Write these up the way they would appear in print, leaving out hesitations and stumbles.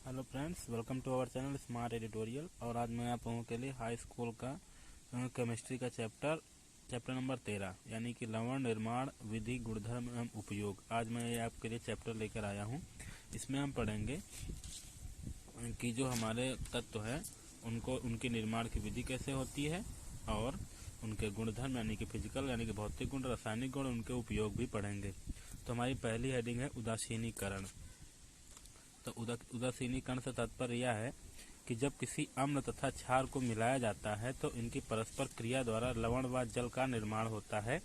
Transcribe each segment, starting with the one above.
Hello friends, welcome to our channel smart editorial. और आज मैं आप लोगों के लिए हाई स्कूल का केमिस्ट्री का चैप्टर नंबर 13 यानी कि लवण निर्माण विधि गुणधर्म एवं उपयोग। आज मैं ये आपके लिए चैप्टर लेकर आया हूँ। इसमें हम पढ़ेंगे कि जो हमारे तत्व हैं उनको उनके निर्माण की विधि कैसे होती है और उनके गुणधर्म यानी कि फिजिकल यानी कि भौतिक गुण, रासायनिक गुण, उनके उपयोग भी पढ़ेंगे। तो हमारी पहली हेडिंग है उदासीनीकरण। तो उदासीनीकरण से तात्पर्य यह है कि जब किसी अम्ल तथा क्षार को मिलाया जाता है तो इनकी परस्पर क्रिया द्वारा लवण व जल का निर्माण होता है।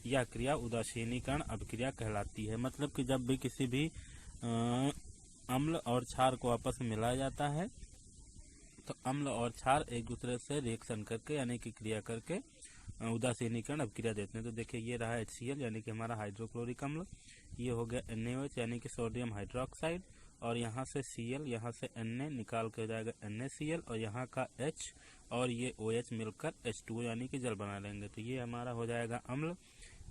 यह क्रिया उदासीनीकरण अभिक्रिया कहलाती है। मतलब कि जब भी किसी भी अम्ल और क्षार को आपस में मिलाया जाता है तो अम्ल और क्षार एक दूसरे से रिएक्शन करके यानी कि क्रिया करके उदासीनीकरण अभिक्रिया देते हैं। तो देखिए, ये रहा HCl यानी कि हमारा हाइड्रोक्लोरिक अम्ल, ये हो गया NaOH यानी कि सोडियम हाइड्रोक्साइड, और यहाँ से Cl, यहाँ से Na निकाल के हो जाएगा NaCl, और यहाँ का H और ये OH मिलकर H2O यानी कि जल बना लेंगे। तो ये हमारा हो जाएगा अम्ल,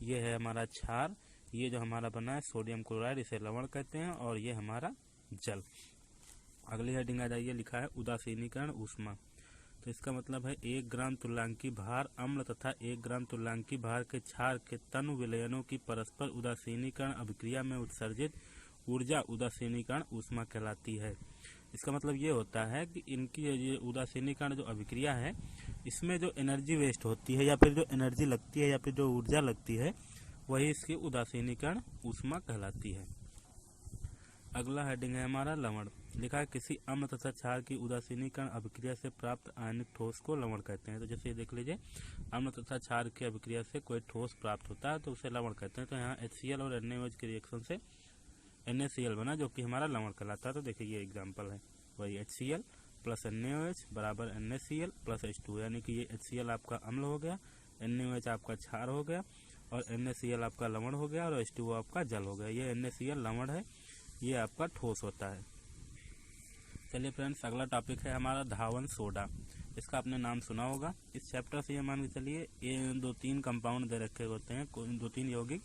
ये है हमारा क्षार, ये जो हमारा बना है सोडियम क्लोराइड, इसे लवण कहते हैं, और ये हमारा जल। अगली हेडिंग आ जाइए, लिखा है उदासीनीकरण ऊष्मा। तो इसका मतलब है 1 ग्राम तुल्यांकी भार अम्ल तथा 1 ग्राम तुल्यांकी भार के क्षार के तनु विलयनों की परस्पर उदासीनीकरण अभिक्रिया में उत्सर्जित ऊर्जा उदासीनीकरण ऊष्मा कहलाती है। इसका मतलब ये होता है कि इनकी ये उदासीनीकरण जो अभिक्रिया है, इसमें जो एनर्जी वेस्ट होती है या फिर जो एनर्जी लगती है या फिर जो ऊर्जा लगती है, वही इसकी उदासीनीकरण ऊष्मा कहलाती है। अगला हेडिंग है हमारा लवण। लिखा है किसी अम्ल तथा क्षार की उदासीनीकरण अभिक्रिया से प्राप्त आयनिक ठोस को लवण कहते हैं। तो जैसे ये देख लीजिए, अम्ल तथा क्षार की अभिक्रिया से कोई ठोस प्राप्त होता है तो उसे लवण कहते हैं। तो यहाँ HCl और NaOH के रिएक्शन से NaCl बना जो कि हमारा लवण कहलाता है। तो देखिए, ये एग्जाम्पल है, वही HCl प्लस NaOH बराबर NaCl प्लस H2, यानी कि ये HCl आपका अम्ल हो गया, NaOH आपका क्षार हो गया, और NaCl आपका लवण हो गया, और H2O आपका जल हो गया। ये NaCl लवण है, ये आपका ठोस होता है। चलिए फ्रेंड्स, अगला टॉपिक है हमारा धावन सोडा। इसका आपने नाम सुना होगा। इस चैप्टर से ये मान के चलिए, ये 2-3 कंपाउंड दे रखे होते हैं, 2-3 यौगिक,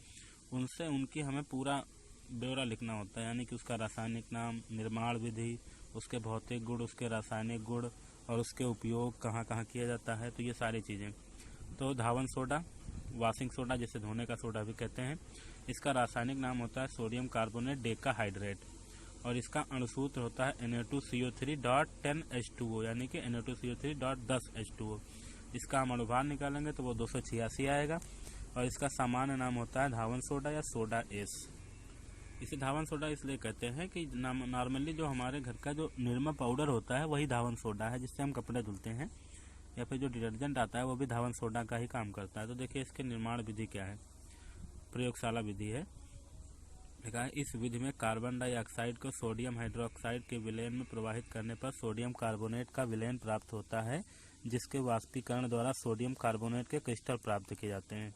उनसे उनकी हमें पूरा ब्यौरा लिखना होता है, यानी कि उसका रासायनिक नाम, निर्माण विधि, उसके भौतिक गुण, उसके रासायनिक गुण, और उसके उपयोग कहाँ कहाँ किया जाता है, तो ये सारी चीज़ें। तो धावन सोडा, वॉशिंग सोडा जिसे धोने का सोडा भी कहते हैं, इसका रासायनिक नाम होता है सोडियम कार्बोनेट डेकाहाइड्रेट, और इसका अणुसूत्र होता है Na2CO3.10H2O यानी कि Na2CO3.10H2O। इसका हम अणुभार निकालेंगे तो वो 286 आएगा, और इसका सामान्य नाम होता है धावन सोडा या सोडा एस। इसे धावन सोडा इसलिए कहते हैं कि नॉर्मली जो हमारे घर का जो निरमा पाउडर होता है वही धावन सोडा है, जिससे हम कपड़े धुलते हैं, या फिर जो डिटर्जेंट आता है वो भी धावन सोडा का ही काम करता है। तो देखिए, इसके निर्माण विधि क्या है, प्रयोगशाला विधि है। देखा है, इस विधि में कार्बन डाइऑक्साइड को सोडियम हाइड्रोक्साइड के विलयन में प्रवाहित करने पर सोडियम कार्बोनेट का विलयन प्राप्त होता है, जिसके वाष्पीकरण द्वारा सोडियम कार्बोनेट के क्रिस्टल प्राप्त किए जाते हैं।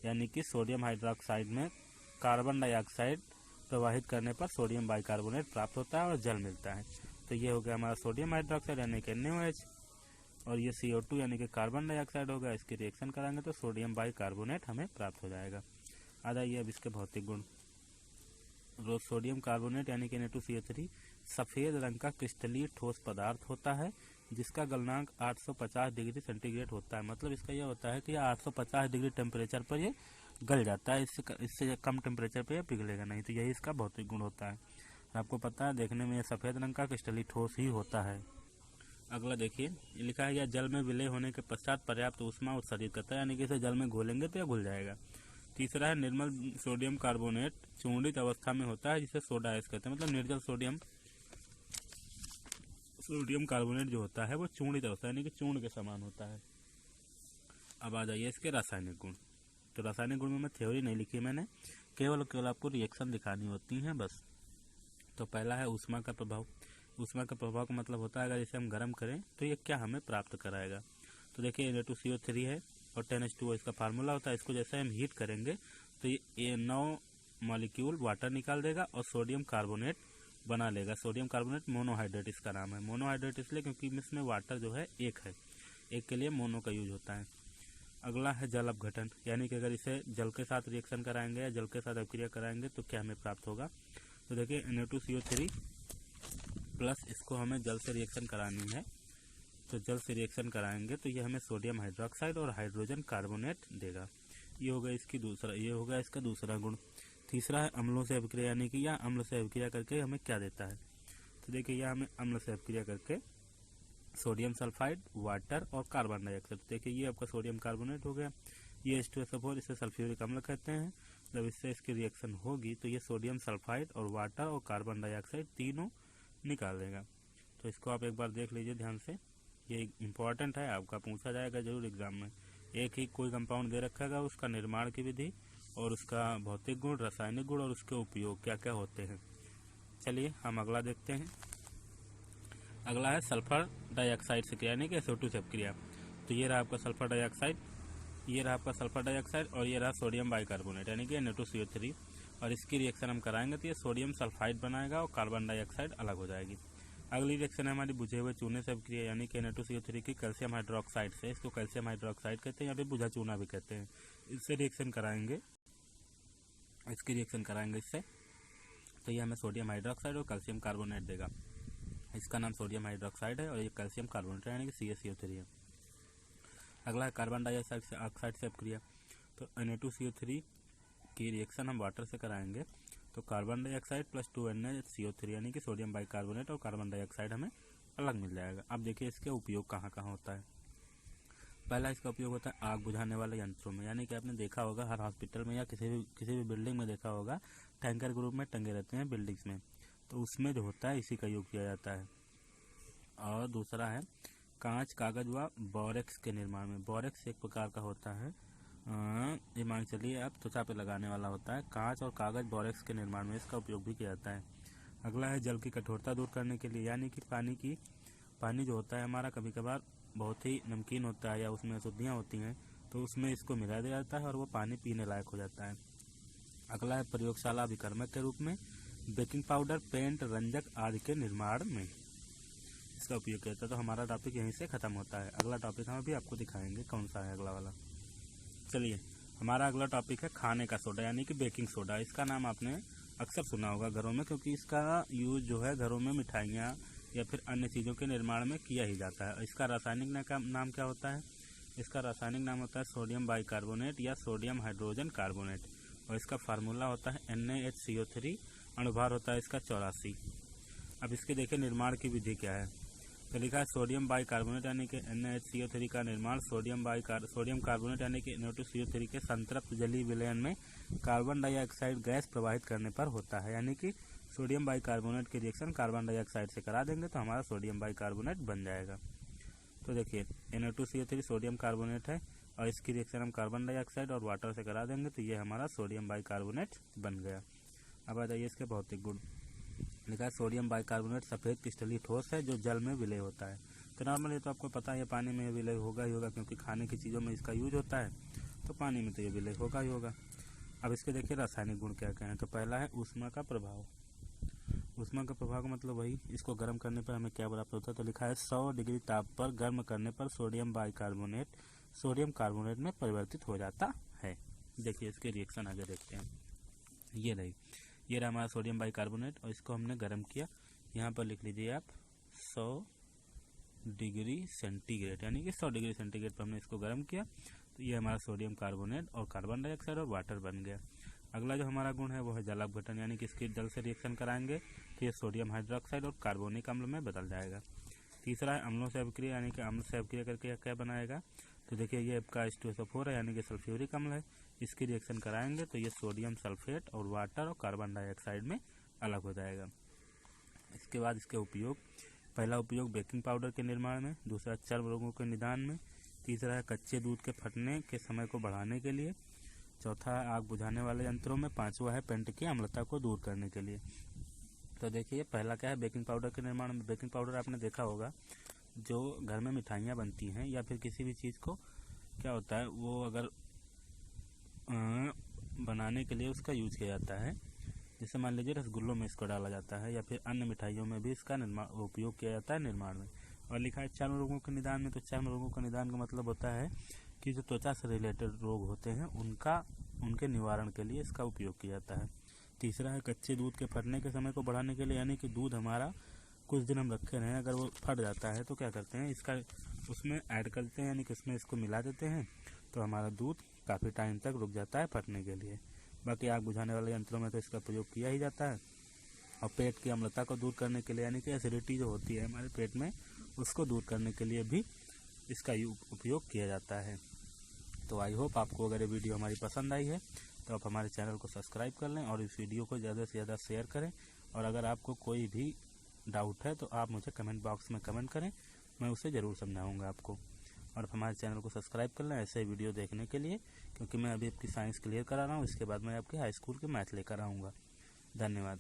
यानी कि सोडियम हाइड्रोक्साइड में कार्बन डाइऑक्साइड प्रवाहित करने पर सोडियम बाइकार्बोनेट प्राप्त होता है और जल मिलता है। तो ये हो गया हमारा सोडियम हाइड्रोक्साइड यानी कि NaOH, और ये CO2 यानी कि कार्बन डाइऑक्साइड हो गया। इसकी रिएक्शन कराएंगे तो सोडियम बाइकार्बोनेट हमें प्राप्त हो जाएगा। आ जाइए अब इसके भौतिक गुण। सोडियम कार्बोनेट यानी कि Na2CO3 सफ़ेद रंग का क्रिस्टलीय ठोस पदार्थ होता है, जिसका गलनांक 850 डिग्री सेंटीग्रेड होता है। मतलब इसका यह होता है कि 850 डिग्री टेम्परेचर पर ये गल जाता है, इससे कम टेम्परेचर पर यह पिघलेगा नहीं। तो यही इसका भौतिक गुण होता है। आपको पता है, देखने में यह सफ़ेद रंग का क्रिस्टलीय ठोस ही होता है। अगला देखिए, लिखा है यह जल में विलय होने के पश्चात पर्याप्त ऊष्मा उत्सर्जित करता है, यानी कि इसे जल में घोलेंगे तो यह घुल जाएगा। तीसरा है निर्मल सोडियम कार्बोनेट चूर्णित अवस्था में होता है, जिसे सोडा एस कहते हैं। मतलब निर्जल सोडियम कार्बोनेट जो होता है वो चूर्णित अवस्था यानी कि चूर्ण के समान होता है। अब आ जाइए इसके रासायनिक गुण। तो रासायनिक गुण में मैं थ्योरी नहीं लिखी मैंने, केवल आपको रिएक्शन दिखानी होती हैं बस। तो पहला है ऊष्मा का प्रभाव। ऊष्मा का प्रभाव का मतलब होता है अगर इसे हम गर्म करें तो ये क्या हमें प्राप्त कराएगा। तो देखिए, Na2CO3 है और 10H2O इसका फार्मूला होता है। इसको जैसे हम हीट करेंगे तो ये 9 मॉलिक्यूल वाटर निकाल देगा और सोडियम कार्बोनेट बना लेगा। सोडियम कार्बोनेट मोनोहाइड्रेट इसका नाम है। मोनोहाइड्रेट इसलिए क्योंकि इसमें वाटर जो है एक है, एक के लिए मोनो का यूज होता है। अगला है जल अपघटन, यानी कि अगर इसे जल के साथ रिएक्शन कराएंगे या जल के साथ अभिक्रिया कराएंगे तो क्या हमें प्राप्त होगा। तो देखिए, Na2CO3 प्लस इसको हमें जल से रिएक्शन करानी है, तो जल से रिएक्शन कराएंगे तो ये हमें सोडियम हाइड्रोक्साइड और हाइड्रोजन कार्बोनेट देगा। ये होगा इसका दूसरा गुण। तीसरा है अम्लों से अभिक्रिया, यानी कि यह अम्ल से अभिक्रिया करके हमें क्या देता है, तो देखिए यह हमें अम्ल से अभिक्रिया करके सोडियम सल्फाइड, वाटर और कार्बन डाइऑक्साइड, देखिए ये आपका सोडियम कार्बोनेट हो गया, ये H2SO4, इसे सल्फ्यूरिक अम्ल कहते हैं। जब इससे इसकी रिएक्शन होगी तो ये सोडियम सल्फाइड और वाटर और कार्बन डाइऑक्साइड तीनों निकाल देगा। तो इसको आप एक बार देख लीजिए ध्यान से, ये इम्पॉर्टेंट है, आपका पूछा जाएगा जरूर एग्जाम में। एक ही कोई कंपाउंड दे रखा है, उसका निर्माण की विधि और उसका भौतिक गुण, रासायनिक गुण और उसके उपयोग क्या क्या होते हैं। चलिए हम अगला देखते हैं। अगला है सल्फर डाइऑक्साइड से क्रिया, यानी कि SO2 से अपक्रिया। तो ये रहा आपका सल्फर डाइऑक्साइड, ये रहा आपका सल्फर डाइऑक्साइड और ये रहा सोडियम बाइकार्बोनेट यानी कि Na2CO3, और इसकी रिएक्शन हम कराएंगे तो ये सोडियम सल्फाइड बनाएगा और कार्बन डाइऑक्साइड अलग हो जाएगी। अगली रिएक्शन है हमारी बुझे हुए चूने से अपक्रिया, यानी कि Na2CO3 की कैल्शियम हाइड्रोक्साइड से, इसको कैल्शियम हाइड्रोक्साइड कहते हैं या फिर बुझा चूना भी कहते हैं। इससे रिएक्शन कराएंगे, इसकी रिएक्शन कराएंगे इससे, तो ये हमें सोडियम हाइड्रोक्साइड और कैल्शियम कार्बोनेट देगा। इसका नाम सोडियम हाइड्रोक्साइड है और ये कैल्शियम कार्बोनेट यानी कि CaCO3 है। अगला है कार्बन डाइऑक्साइड से अपक्रिया, तो Na2CO3 की रिएक्शन हम वाटर से कराएंगे तो कार्बन डाइऑक्साइड प्लस 2NaCO3 यानी कि सोडियम बाइकार्बोनेट और कार्बन डाइऑक्साइड हमें अलग मिल जाएगा। अब देखिए इसके उपयोग कहाँ कहाँ होता है। पहला इसका उपयोग होता है आग बुझाने वाले यंत्रों में, यानी कि आपने देखा होगा हर हॉस्पिटल में या किसी भी बिल्डिंग में देखा होगा, टैंकर ग्रुप में टंगे रहते हैं बिल्डिंग्स में, तो उसमें जो होता है इसी का यूज किया जाता है। और दूसरा है कांच, कागज व बोरेक्स के निर्माण में। बोरेक्स एक प्रकार का होता है, ये मान चलिए आप त्वचा पे लगाने वाला होता है। कांच और कागज बोरेक्स के निर्माण में इसका उपयोग भी किया जाता है। अगला है जल की कठोरता दूर करने के लिए, यानी कि पानी जो होता है हमारा कभी कभार बहुत ही नमकीन होता है या उसमें अशुद्धियाँ होती हैं, तो उसमें इसको मिला दिया जाता है और वो पानी पीने लायक हो जाता है। अगला है प्रयोगशाला अभिकर्मक के रूप में बेकिंग पाउडर, पेंट, रंजक आदि के निर्माण में इसका उपयोग किया जाता है। तो हमारा टॉपिक यहीं से खत्म होता है। अगला टॉपिक हम अभी आपको दिखाएंगे कौन सा है अगला वाला। चलिए हमारा अगला टॉपिक है खाने का सोडा, यानी कि बेकिंग सोडा। इसका नाम आपने अक्सर सुना होगा घरों में, क्योंकि इसका यूज जो है घरों में मिठाइयाँ या फिर अन्य चीज़ों के निर्माण में किया ही जाता है। इसका रासायनिक नाम क्या होता है, इसका रासायनिक नाम होता है सोडियम बाइकार्बोनेट या सोडियम हाइड्रोजन कार्बोनेट, और इसका फार्मूला होता है NaHCO3, अणुभार होता है इसका 84। अब इसके देखिए निर्माण की विधि क्या है, तो लिखा है सोडियम बाइकार्बोनेट यानी कि NaHCO3 का निर्माण सोडियम कार्बोनेट यानी कि Na2CO3 के संतृप्त जलीय विलयन में कार्बन डाइऑक्साइड गैस प्रवाहित करने पर होता है। यानी कि सोडियम बाइकार्बोनेट की रिएक्शन कार्बन डाइऑक्साइड से करा देंगे तो हमारा सोडियम बाइकार्बोनेट बन जाएगा। तो देखिए Na2CO3 सोडियम कार्बोनेट है और इसकी रिएक्शन हम कार्बन डाइऑक्साइड और वाटर से करा देंगे तो ये हमारा सोडियम बाइकार्बोनेट बन गया। अब आ जाइए इसके भौतिक गुण। लिखा है सोडियम बाइकार्बोनेट सफ़ेद क्रिस्टलीय ठोस है जो जल में विलय होता है। तो नॉर्मल ये तो आपको पता है पानी में विलय होगा ही होगा, क्योंकि खाने की चीज़ों में इसका यूज होता है, तो पानी में तो ये विलय होगा ही होगा। अब इसके देखिए रासायनिक गुण क्या क्या हैं। तो पहला है ऊष्मा का प्रभाव। ऊष्मा का प्रभाव का मतलब वही, इसको गर्म करने पर हमें क्या प्राप्त होता है, तो लिखा है 100 डिग्री ताप पर गर्म करने पर सोडियम बाइकार्बोनेट सोडियम कार्बोनेट में परिवर्तित हो जाता है। देखिए इसके रिएक्शन आगे देखते हैं। ये रहा हमारा सोडियम बाइकार्बोनेट और इसको हमने गर्म किया, यहाँ पर लिख लीजिए आप 100 डिग्री सेंटीग्रेड, यानी कि 100 डिग्री सेंटीग्रेड पर हमने इसको गर्म किया, तो ये हमारा सोडियम कार्बोनेट और कार्बन डाइऑक्साइड और वाटर बन गया। अगला जो हमारा गुण है वो है जल अपघटन, यानी कि इसके जल से रिएक्शन कराएंगे तो ये सोडियम हाइड्रोक्साइड और कार्बोनिक अम्ल में बदल जाएगा। तीसरा है अम्लों से अभिक्रिया, यानी कि अम्ल से अभिक्रिया करके क्या बनाएगा, तो देखिए ये आपका H2SO4 है यानी कि सल्फ्यूरिक अम्ल है, इसकी रिएक्शन कराएंगे तो ये सोडियम सल्फेट और वाटर और कार्बन डाइऑक्साइड में अलग हो जाएगा। इसके बाद इसके उपयोग, पहला उपयोग बेकिंग पाउडर के निर्माण में, दूसरा चर्म रोगों के निदान में, तीसरा है कच्चे दूध के फटने के समय को बढ़ाने के लिए, चौथा है आग बुझाने वाले यंत्रों में, पांचवा है पेंट की अम्लता को दूर करने के लिए। तो देखिए पहला क्या है बेकिंग पाउडर के निर्माण में। बेकिंग पाउडर आपने देखा होगा जो घर में मिठाइयाँ बनती हैं या फिर किसी भी चीज़ को क्या होता है वो अगर बनाने के लिए उसका यूज किया जाता है, जैसे मान लीजिए रसगुल्लों में इसको डाला जाता है या फिर अन्य मिठाइयों में भी इसका उपयोग किया जाता है निर्माण में। और लिखा है चर्म रोगों के निदान में, तो चर्म रोगों का निदान का मतलब होता है कि जो त्वचा से रिलेटेड रोग होते हैं उनके निवारण के लिए इसका उपयोग किया जाता है। तीसरा है कच्चे दूध के फटने के समय को बढ़ाने के लिए, यानी कि दूध हमारा कुछ दिन हम रखे रहें, अगर वो फट जाता है तो क्या करते हैं, इसका उसमें ऐड करते हैं, यानी कि उसमें इसको मिला देते हैं, तो हमारा दूध काफ़ी टाइम तक रुक जाता है फटने के लिए। बाकी आग बुझाने वाले यंत्रों में तो इसका प्रयोग किया ही जाता है। और पेट की अम्लता को दूर करने के लिए, यानी कि एसिडिटी जो होती है हमारे पेट में, उसको दूर करने के लिए भी इसका उपयोग किया जाता है। तो आई होप आपको अगर ये वीडियो हमारी पसंद आई है तो आप हमारे चैनल को सब्सक्राइब कर लें और इस वीडियो को ज़्यादा से ज़्यादा शेयर करें। और अगर आपको कोई भी डाउट है तो आप मुझे कमेंट बॉक्स में कमेंट करें, मैं उसे ज़रूर समझाऊंगा आपको। और हमारे चैनल को सब्सक्राइब कर लें ऐसे वीडियो देखने के लिए, क्योंकि मैं अभी आपकी साइंस क्लियर करा रहा हूँ, इसके बाद मैं आपके हाई स्कूल के मैथ लेकर आऊँगा। धन्यवाद।